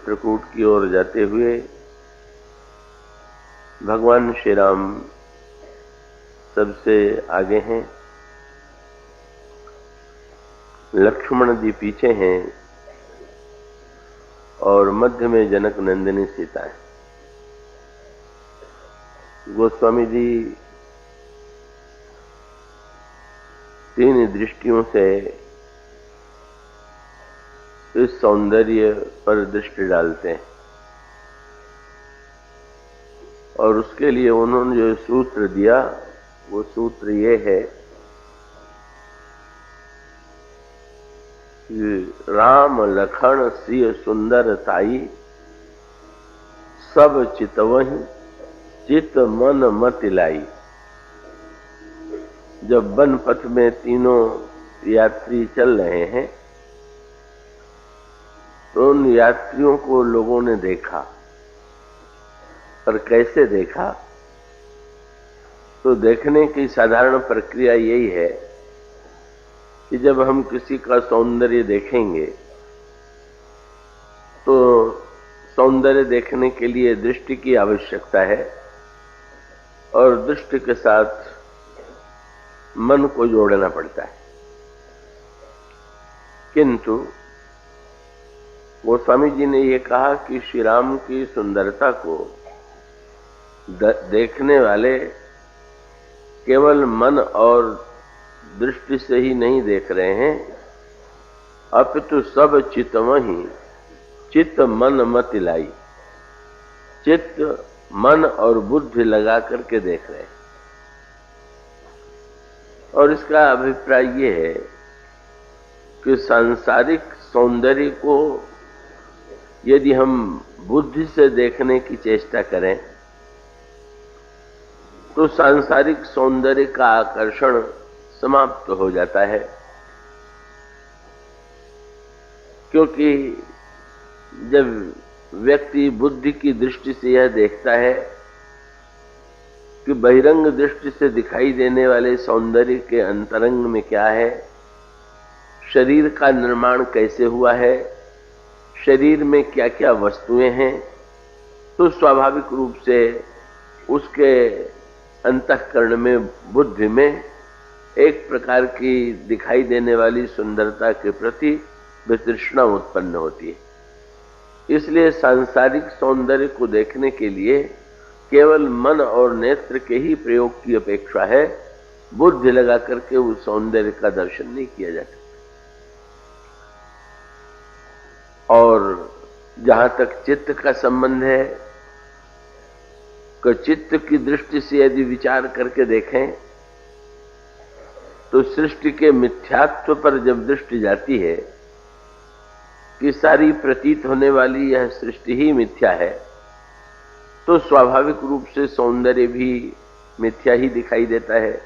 चित्रकूट की ओर जाते हुए भगवान श्री राम सबसे आगे हैं, लक्ष्मण जी पीछे हैं और मध्य में जनक नंदिनी सीता है। गोस्वामी जी तीन दृष्टियों से इस सौंदर्य पर दृष्टि डालते हैं और उसके लिए उन्होंने जो सूत्र दिया वो सूत्र ये है कि राम लखन सिय सुंदर ताई, सब चितवहि चित मन मत लाई। जब वन पथ में तीनों यात्री चल रहे हैं तो उन यात्रियों को लोगों ने देखा, पर कैसे देखा? तो देखने की साधारण प्रक्रिया यही है कि जब हम किसी का सौंदर्य देखेंगे तो सौंदर्य देखने के लिए दृष्टि की आवश्यकता है और दृष्टि के साथ मन को जोड़ना पड़ता है। किंतु गोस्वामी जी ने ये कहा कि श्री राम की सुंदरता को देखने वाले केवल मन और दृष्टि से ही नहीं देख रहे हैं, अपितु सब चितवहि चित्त मन मत लाई। चित्त, मन और बुद्धि लगा करके देख रहे हैं। और इसका अभिप्राय ये है कि सांसारिक सौंदर्य को यदि हम बुद्धि से देखने की चेष्टा करें तो सांसारिक सौंदर्य का आकर्षण समाप्त हो जाता है, क्योंकि जब व्यक्ति बुद्धि की दृष्टि से यह देखता है कि बहिरंग दृष्टि से दिखाई देने वाले सौंदर्य के अंतरंग में क्या है, शरीर का निर्माण कैसे हुआ है, शरीर में क्या क्या वस्तुएं हैं, तो स्वाभाविक रूप से उसके अंतःकरण में, बुद्धि में एक प्रकार की दिखाई देने वाली सुंदरता के प्रति वितृष्णा उत्पन्न होती है। इसलिए सांसारिक सौंदर्य को देखने के लिए केवल मन और नेत्र के ही प्रयोग की अपेक्षा है, बुद्धि लगा करके उस सौंदर्य का दर्शन नहीं किया जा सकता। और जहां तक चित्त का संबंध है, कि चित्त की दृष्टि से यदि विचार करके देखें तो सृष्टि के मिथ्यात्व पर जब दृष्टि जाती है कि सारी प्रतीत होने वाली यह सृष्टि ही मिथ्या है, तो स्वाभाविक रूप से सौंदर्य भी मिथ्या ही दिखाई देता है,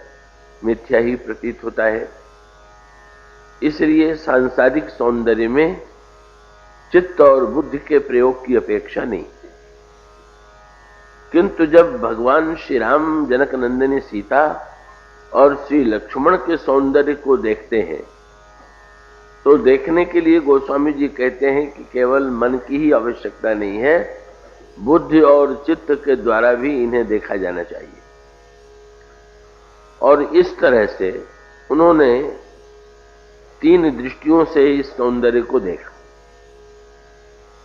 मिथ्या ही प्रतीत होता है। इसलिए सांसारिक सौंदर्य में चित्त और बुद्धि के प्रयोग की अपेक्षा नहीं। किंतु जब भगवान श्री राम, जनक नंदिनी सीता और श्री लक्ष्मण के सौंदर्य को देखते हैं तो देखने के लिए गोस्वामी जी कहते हैं कि केवल मन की ही आवश्यकता नहीं है, बुद्धि और चित्त के द्वारा भी इन्हें देखा जाना चाहिए। और इस तरह से उन्होंने तीन दृष्टियों से इस सौंदर्य को देखा,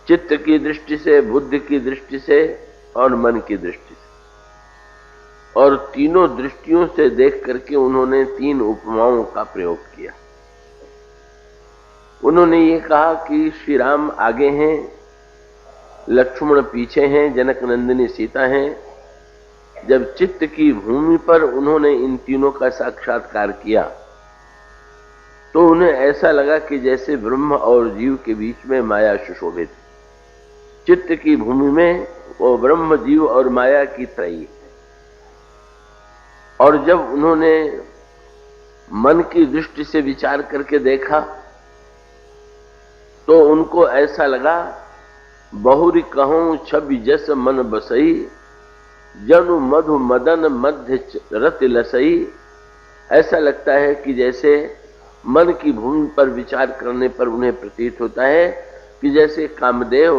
चित्त की दृष्टि से, बुद्धि की दृष्टि से और मन की दृष्टि से। और तीनों दृष्टियों से देख करके उन्होंने तीन उपमाओं का प्रयोग किया। उन्होंने ये कहा कि श्री राम आगे हैं, लक्ष्मण पीछे हैं, जनक नंदिनी सीता हैं। जब चित्त की भूमि पर उन्होंने इन तीनों का साक्षात्कार किया तो उन्हें ऐसा लगा कि जैसे ब्रह्म और जीव के बीच में माया सुशोभित। चित्त की भूमि में वो ब्रह्म, जीव और माया की त्रयी। और जब उन्होंने मन की दृष्टि से विचार करके देखा तो उनको ऐसा लगा, बहुरी कहूं छवि जस मन बसई, जनु मधु मदन मध्य रति लसई। ऐसा लगता है कि जैसे मन की भूमि पर विचार करने पर उन्हें प्रतीत होता है कि जैसे कामदेव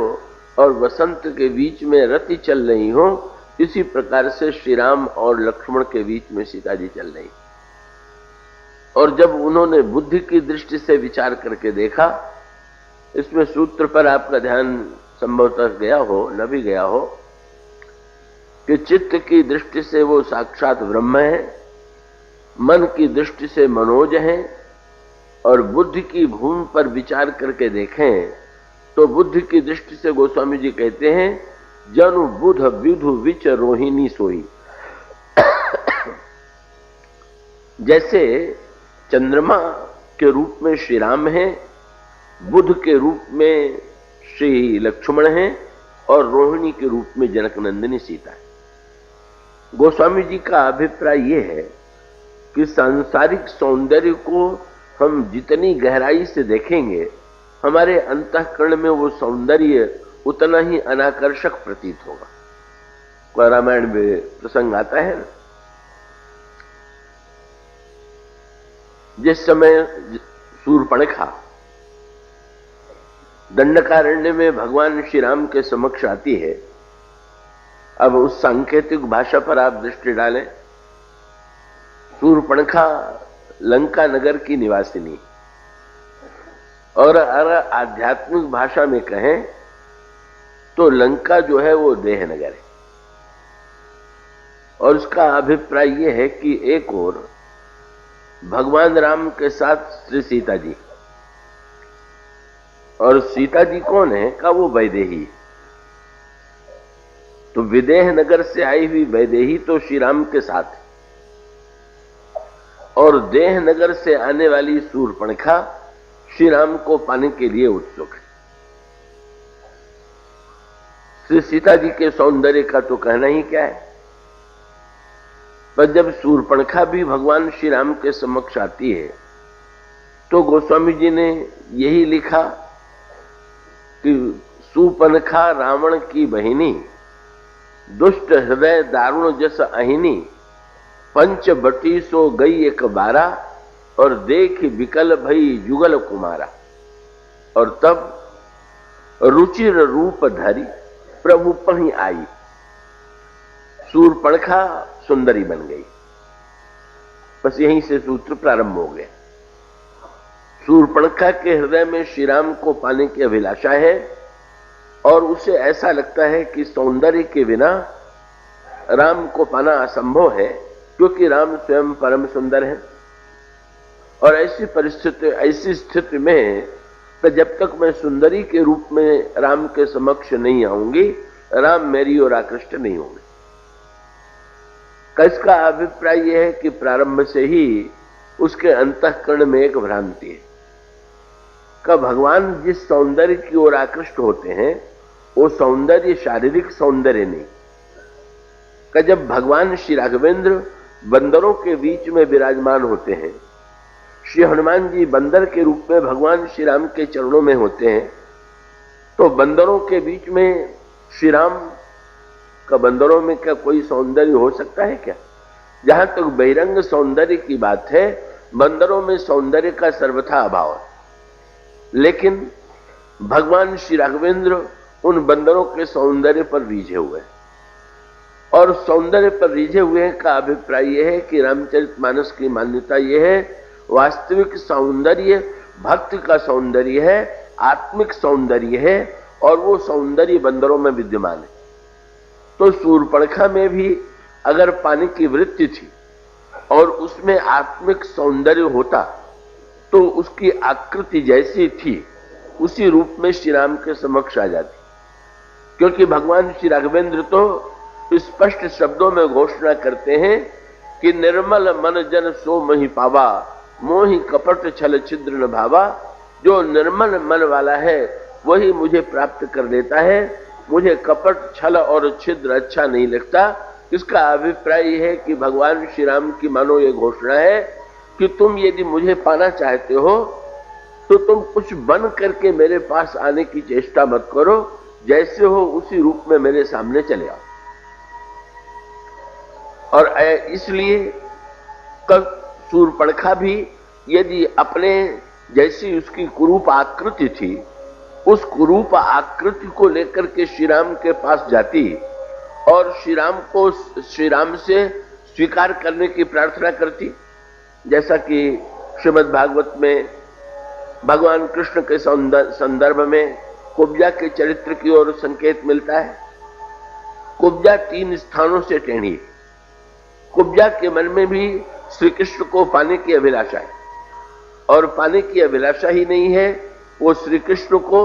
और वसंत के बीच में रति चल रही हो, इसी प्रकार से श्री राम और लक्ष्मण के बीच में सीता जी चल रही। और जब उन्होंने बुद्धि की दृष्टि से विचार करके देखा, इसमें सूत्र पर आपका ध्यान संभवतः गया हो, न भी गया हो, कि चित्त की दृष्टि से वो साक्षात ब्रह्म है, मन की दृष्टि से मनोज है, और बुद्धि की भूमि पर विचार करके देखें तो बुद्धि की दृष्टि से गोस्वामी जी कहते हैं, जनु बुध विधु विच रोहिणी सोई। जैसे चंद्रमा के रूप में श्री राम है, बुध के रूप में श्री लक्ष्मण है, और रोहिणी के रूप में जनक नंदिनी सीता है। गोस्वामी जी का अभिप्राय यह है कि सांसारिक सौंदर्य को हम जितनी गहराई से देखेंगे, हमारे अंतःकरण में वो सौंदर्य उतना ही अनाकर्षक प्रतीत होगा। कोई रामायण में प्रसंग आता है ना, जिस समय शूर्पणखा दंडकारण्य में भगवान श्री राम के समक्ष आती है। अब उस सांकेतिक भाषा पर आप दृष्टि डालें। शूर्पणखा लंका नगर की निवासिनी, और अगर आध्यात्मिक भाषा में कहें तो लंका जो है वो देह नगर है। और उसका अभिप्राय यह है कि एक ओर भगवान राम के साथ श्री सीता जी, और सीता जी कौन है का वो वैदेही। तो विदेह नगर से आई हुई वैदेही तो श्री राम के साथ है, और देह नगर से आने वाली शूर्पणखा श्री राम को पाने के लिए उत्सुक है। श्री सीता जी के सौंदर्य का तो कहना ही क्या है। पर जब शूर्पणखा भी भगवान श्री राम के समक्ष आती है तो गोस्वामी जी ने यही लिखा कि शूर्पणखा रावण की बहिनी, दुष्ट हृदय दारुण जस अहिनी, पंच बटी सो गई एक बारा, और देख विकल भई जुगल कुमारा। और तब रुचिर रूप धरी प्रभु पही आई, शूर्पणखा सुंदरी बन गई। बस यहीं से सूत्र प्रारंभ हो गया। शूर्पणखा के हृदय में श्री राम को पाने की अभिलाषा है, और उसे ऐसा लगता है कि सौंदर्य के बिना राम को पाना असंभव है, क्योंकि राम स्वयं परम सुंदर है। और ऐसी स्थिति में तो जब तक मैं सुंदरी के रूप में राम के समक्ष नहीं आऊंगी, राम मेरी ओर आकृष्ट नहीं होंगे। इसका अभिप्राय यह है कि प्रारंभ से ही उसके अंतःकरण में एक भ्रांति है कि भगवान जिस सौंदर्य की ओर आकृष्ट होते हैं वो सौंदर्य शारीरिक सौंदर्य नहीं। कि जब भगवान श्री राघवेंद्र बंदरों के बीच में विराजमान होते हैं, श्री हनुमान जी बंदर के रूप में भगवान श्री राम के चरणों में होते हैं, तो बंदरों के बीच में श्री राम का बंदरों में क्या कोई सौंदर्य हो सकता है क्या? जहां तक बहिरंग सौंदर्य की बात है, बंदरों में सौंदर्य का सर्वथा अभाव है। लेकिन भगवान श्री राघवेंद्र उन बंदरों के सौंदर्य पर रीझे हुए हैं, और सौंदर्य पर रीझे हुए का अभिप्राय यह है कि रामचरितमानस की मान्यता यह है, वास्तविक सौंदर्य भक्त का सौंदर्य है, आत्मिक सौंदर्य है, और वो सौंदर्य बंदरों में विद्यमान है। तो शूर्पणखा में भी अगर पानी की वृत्ति थी और उसमें आत्मिक सौंदर्य होता तो उसकी आकृति जैसी थी उसी रूप में श्री राम के समक्ष आ जाती। क्योंकि भगवान श्री राघवेंद्र तो स्पष्ट शब्दों में घोषणा करते हैं कि निर्मल मन जन सो मही पावा, मोहि कपट छल छिद्र न भावा। जो निर्मल मन वाला है वही मुझे प्राप्त कर लेता है, मुझे कपट छल और छिद्र अच्छा नहीं लगता। इसका अभिप्राय है कि भगवान श्री राम की मानो ये घोषणा है कि तुम यदि मुझे पाना चाहते हो तो तुम कुछ बन करके मेरे पास आने की चेष्टा मत करो, जैसे हो उसी रूप में मेरे सामने चले आओ। और इसलिए शूर्पणखा भी यदि अपने जैसी उसकी कुरूप आकृति थी उस कुरूप आकृति को लेकर के श्री राम के पास जाती और श्री राम से स्वीकार करने की प्रार्थना करती। जैसा कि श्रीमद् भागवत में भगवान कृष्ण के संदर्भ में कुब्जा के चरित्र की ओर संकेत मिलता है। कुब्जा 3 स्थानों से टेढ़ी। कुब्जा के मन में भी श्री कृष्ण को पाने की अभिलाषा है, और पाने की अभिलाषा ही नहीं है, वो श्री कृष्ण को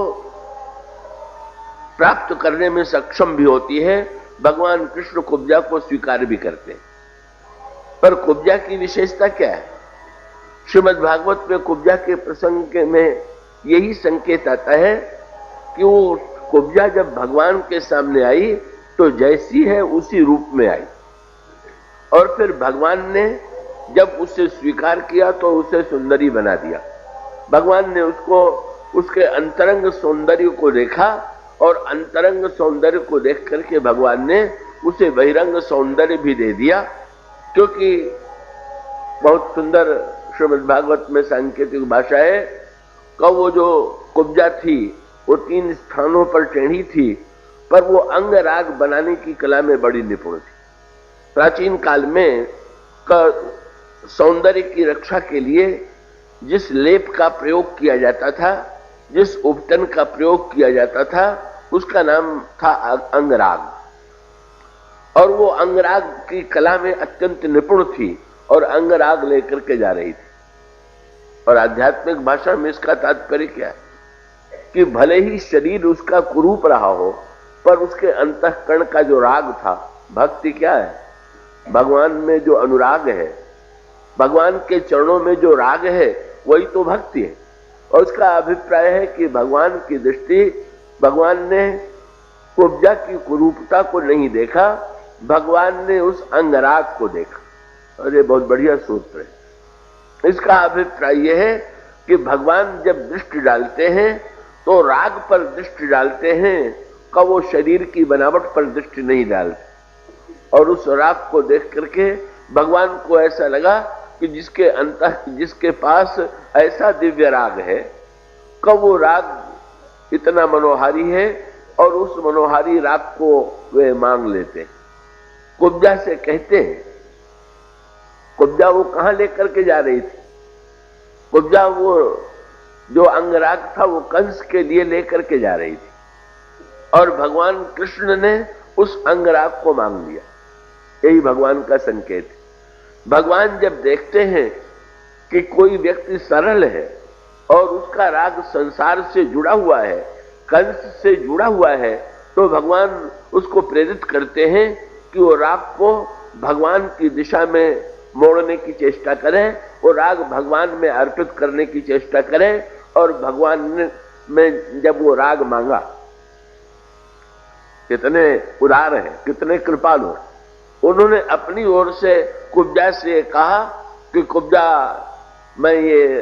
प्राप्त करने में सक्षम भी होती है। भगवान कृष्ण कुब्जा को स्वीकार भी करते हैं। पर कुब्जा की विशेषता क्या है? श्रीमद् भागवत में कुब्जा के प्रसंग में यही संकेत आता है कि वो कुब्जा जब भगवान के सामने आई तो जैसी है उसी रूप में आई, और फिर भगवान ने जब उसे स्वीकार किया तो उसे सुंदरी बना दिया। भगवान ने उसको उसके अंतरंग सौंदर्य को देखा, और अंतरंग सौंदर्य को देख करके भगवान ने उसे बहिरंग सौंदर्य भी दे दिया। क्योंकि बहुत सुंदर श्रीमद् भागवत में सांकेतिक भाषा है कि वो जो कुब्जा थी वो 3 स्थानों पर टेढ़ी थी, पर वो अंग राग बनाने की कला में बड़ी निपुण थी। प्राचीन काल में सौंदर्य की रक्षा के लिए जिस लेप का प्रयोग किया जाता था, जिस उपटन का प्रयोग किया जाता था, उसका नाम था अंगराग। और वो अंगराग की कला में अत्यंत निपुण थी और अंगराग लेकर के जा रही थी। और आध्यात्मिक भाषा में इसका तात्पर्य क्या है कि भले ही शरीर उसका कुरूप रहा हो, पर उसके अंतःकरण का जो राग था, भक्ति क्या है? भगवान में जो अनुराग है, भगवान के चरणों में जो राग है, वही तो भक्ति है। और उसका अभिप्राय है कि भगवान की दृष्टि, भगवान ने कुब्जा की कुरूपता को नहीं देखा, भगवान ने उस अंगराग को देखा। और ये बहुत बढ़िया सूत्र है। इसका अभिप्राय यह है कि भगवान जब दृष्टि डालते हैं तो राग पर दृष्टि डालते हैं, का वो शरीर की बनावट पर दृष्टि नहीं डालते। और उस राग को देख करके भगवान को ऐसा लगा कि जिसके पास ऐसा दिव्य राग है, का वो राग इतना मनोहारी है, और उस मनोहारी राग को वे मांग लेते हैं। कुब्जा से कहते हैं, कुब्जा वो कहां लेकर के जा रही थी? कुब्जा वो जो अंगराग था वो कंस के लिए लेकर के जा रही थी, और भगवान कृष्ण ने उस अंगराग को मांग लिया। यही भगवान का संकेत है। भगवान जब देखते हैं कि कोई व्यक्ति सरल है और उसका राग संसार से जुड़ा हुआ है, कंस से जुड़ा हुआ है, तो भगवान उसको प्रेरित करते हैं कि वो राग को भगवान की दिशा में मोड़ने की चेष्टा करें, वो राग भगवान में अर्पित करने की चेष्टा करें। और भगवान ने जब वो राग मांगा, कितने उदार हैं, कितने कृपालु हैं। उन्होंने अपनी ओर से कुब्जा से कहा कि कुब्जा, मैं ये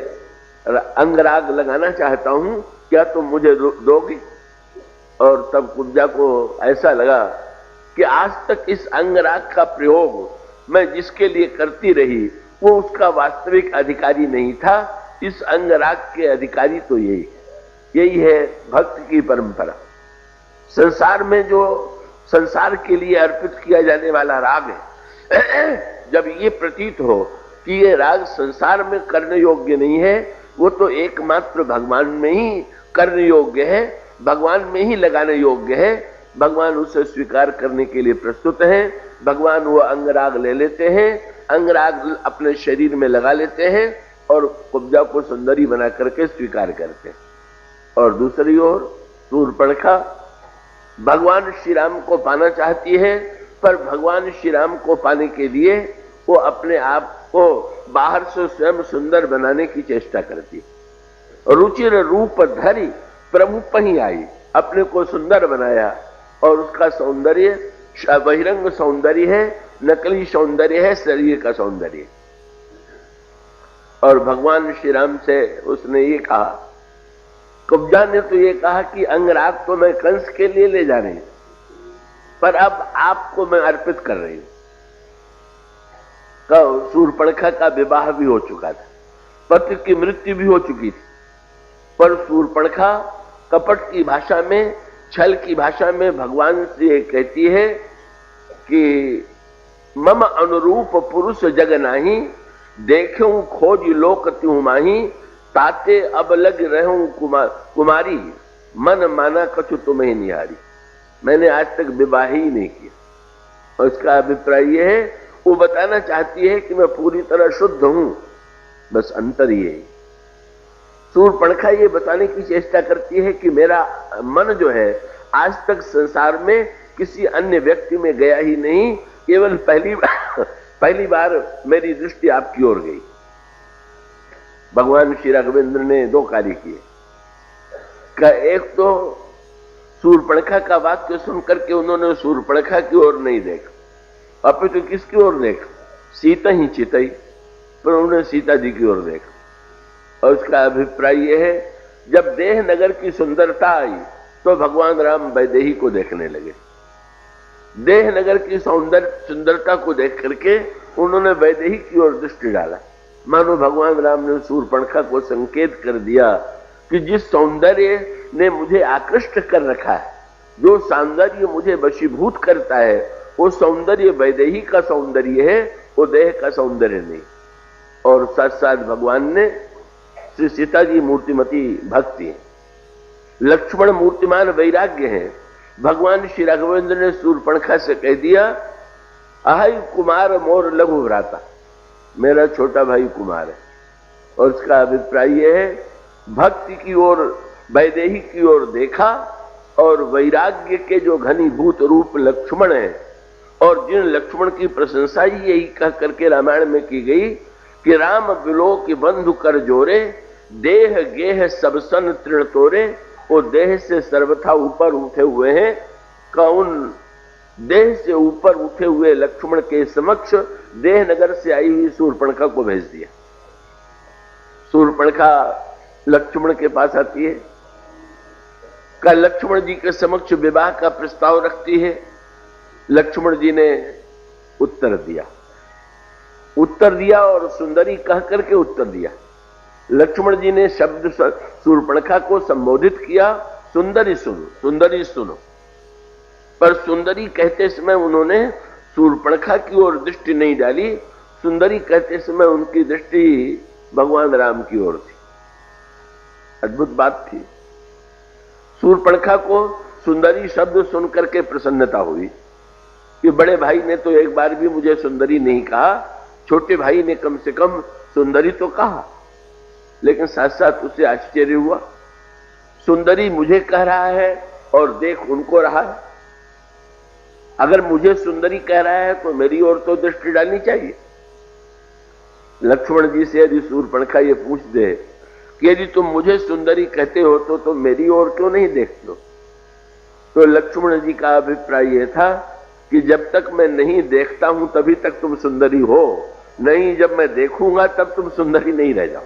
अंगराग लगाना चाहता हूं, क्या तुम मुझे दोगी? और तब कुब्जा को ऐसा लगा कि आज तक इस अंगराग का प्रयोग मैं जिसके लिए करती रही, वो उसका वास्तविक अधिकारी नहीं था। इस अंगराग के अधिकारी तो यही है भक्त की परंपरा। संसार में जो संसार के लिए अर्पित किया जाने वाला राग है, जब ये प्रतीत हो कि ये राग संसार में करने योग्य नहीं है, वो तो एकमात्र भगवान में ही करने योग्य है, भगवान में ही लगाने योग्य है, भगवान उसे स्वीकार करने के लिए प्रस्तुत हैं। भगवान वो अंगराग ले लेते हैं, अंगराग अपने शरीर में लगा लेते हैं और कुब्जा को सुंदरी बना करके स्वीकार करते हैं। और दूसरी ओर शूर्पणखा भगवान श्री राम को पाना चाहती है, पर भगवान श्री राम को पाने के लिए वो अपने आप को बाहर से स्वयं सुंदर बनाने की चेष्टा करती है। रुचिर रूप धरी प्रभु पही आई, अपने को सुंदर बनाया, और उसका सौंदर्य बहिरंग सौंदर्य है, नकली सौंदर्य है, शरीर का सौंदर्य। और भगवान श्री राम से उसने ये कहा, कुब्जा ने तो ये कहा कि अंगराग तो मैं कंस के लिए ले जा रही हूं, पर अब आपको मैं अर्पित कर रही हूं। शूर्पणखा का विवाह भी हो चुका था, पति की मृत्यु भी हो चुकी थी, पर शूर्पणखा कपट की भाषा में, छल की भाषा में भगवान से कहती है कि मम अनुरूप पुरुष जग नाही, देखूं खोज लोक त्यों माही, ताते अब लग रहूं कुमारी, मन माना कछु तुम्हें निहारी। मैंने आज तक विवाह ही नहीं किया। और उसका अभिप्राय यह है, वो बताना चाहती है कि मैं पूरी तरह शुद्ध हूं, बस अंतर ये है। शूर्पणखा ये बताने की चेष्टा करती है कि मेरा मन जो है आज तक संसार में किसी अन्य व्यक्ति में गया ही नहीं, केवल पहली बार मेरी दृष्टि आपकी ओर गई। भगवान श्री राघवेंद्र ने दो कार्य किए। एक तो शूर्पणखा का वाक्य सुनकर के उन्होंने शूर्पणखा की ओर नहीं देखा, अपितु किसकी ओर देखा? सीता ही चितई, पर उन्होंने सीता जी की ओर देखा। और उसका अभिप्राय यह है, जब देह नगर की सुंदरता आई तो भगवान राम वैदेही को देखने लगे। देह नगर की सुंदरता को देख करके उन्होंने वैदेही की ओर दृष्टि डाला। मानो भगवान राम ने शूर्पणखा को संकेत कर दिया कि जिस सौंदर्य ने मुझे आकृष्ट कर रखा है, जो सौंदर्य मुझे वशीभूत करता है, वो सौंदर्य वैदेही का सौंदर्य है, वो देह का सौंदर्य नहीं। और साथ साथ भगवान ने श्री सीता जी मूर्तिमती भक्ति है, लक्ष्मण मूर्तिमान वैराग्य है। भगवान श्री राघवेंद्र ने शूर्पणखा से कह दिया, अहाई कुमार मोर लघु भ्राता, मेरा छोटा भाई कुमार है। और उसका अभिप्राय यह है, भक्ति की ओर, वैदेही की ओर देखा और वैराग्य के जो घनीभूत रूप लक्ष्मण है, और जिन लक्ष्मण की प्रशंसा ही यही कह करके रामायण में की गई कि राम बिलो के बंधु कर जोरे, देह गेह सब सन तृण तोरे, वो देह से सर्वथा ऊपर उठे हुए हैं। कौन देह से ऊपर उठे हुए लक्ष्मण के समक्ष देह नगर से आई हुई शूर्पणखा को भेज दिया। शूर्पणखा लक्ष्मण के पास आती है, का लक्ष्मण जी के समक्ष विवाह का प्रस्ताव रखती है। लक्ष्मण जी ने उत्तर दिया और सुंदरी कह करके उत्तर दिया। लक्ष्मण जी ने शब्द शूर्पणखा को संबोधित किया, सुंदरी सुनो, सुंदरी सुनो। पर सुंदरी कहते समय उन्होंने शूर्पणखा की ओर दृष्टि नहीं डाली। सुंदरी कहते समय उनकी दृष्टि भगवान राम की ओर थी। अद्भुत बात थी। शूर्पणखा को सुंदरी शब्द सुनकर के प्रसन्नता हुई कि बड़े भाई ने तो एक बार भी मुझे सुंदरी नहीं कहा, छोटे भाई ने कम से कम सुंदरी तो कहा। लेकिन साथ साथ उसे आश्चर्य हुआ, सुंदरी मुझे कह रहा है और देख उनको रहा है। अगर मुझे सुंदरी कह रहा है तो मेरी ओर तो दृष्टि डालनी चाहिए। लक्ष्मण जी से यदि शूर्पणखा ये पूछ दे कि यदि तुम मुझे सुंदरी कहते हो तो मेरी ओर क्यों नहीं देखते हो, तो लक्ष्मण जी का अभिप्राय यह था कि जब तक मैं नहीं देखता हूं तभी तक तुम सुंदरी हो, नहीं जब मैं देखूंगा तब तुम सुंदरी नहीं रह जाओ।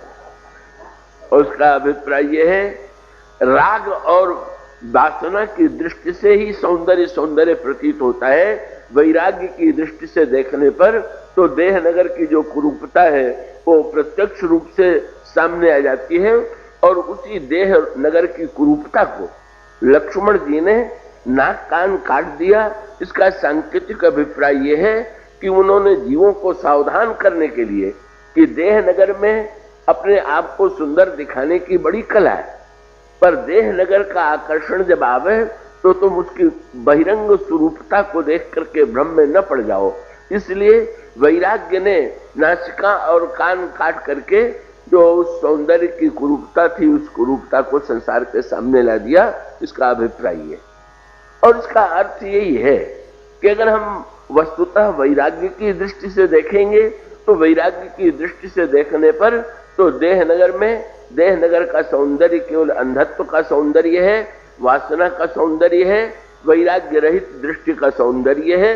और उसका अभिप्राय यह है, राग और वासना की दृष्टि से ही सौंदर्य प्रतीत होता है। वैराग्य की दृष्टि से देखने पर तो देह नगर की जो कुरूपता है वो प्रत्यक्ष रूप से सामने आ जाती है। और उसी देह नगर की कुरूपता को लक्ष्मण जी ने नाक कान काट दिया। इसका सांकेतिक अभिप्राय यह है कि उन्होंने जीवों को सावधान करने के लिए कि देह नगर में अपने आप को सुंदर दिखाने की बड़ी कला है, पर देह नगर का आकर्षण जब आवे तो तुम उसकी बहिरंग स्वरूपता को देख करके भ्रम में न पड़ जाओ। इसलिए वैराग्य ने नासिका और कान काट करके जो उस सौंदर्य की कुरूपता थी, उस कुरूपता को संसार के सामने ला दिया। इसका अभिप्राय है। और इसका अर्थ यही है कि अगर हम वस्तुतः वैराग्य की दृष्टि से देखेंगे तो वैराग्य की दृष्टि से देखने पर तो देह नगर का सौंदर्य केवल अंधत्व का सौंदर्य है, वासना का सौंदर्य है, वैराग्य रहित दृष्टि का सौंदर्य है।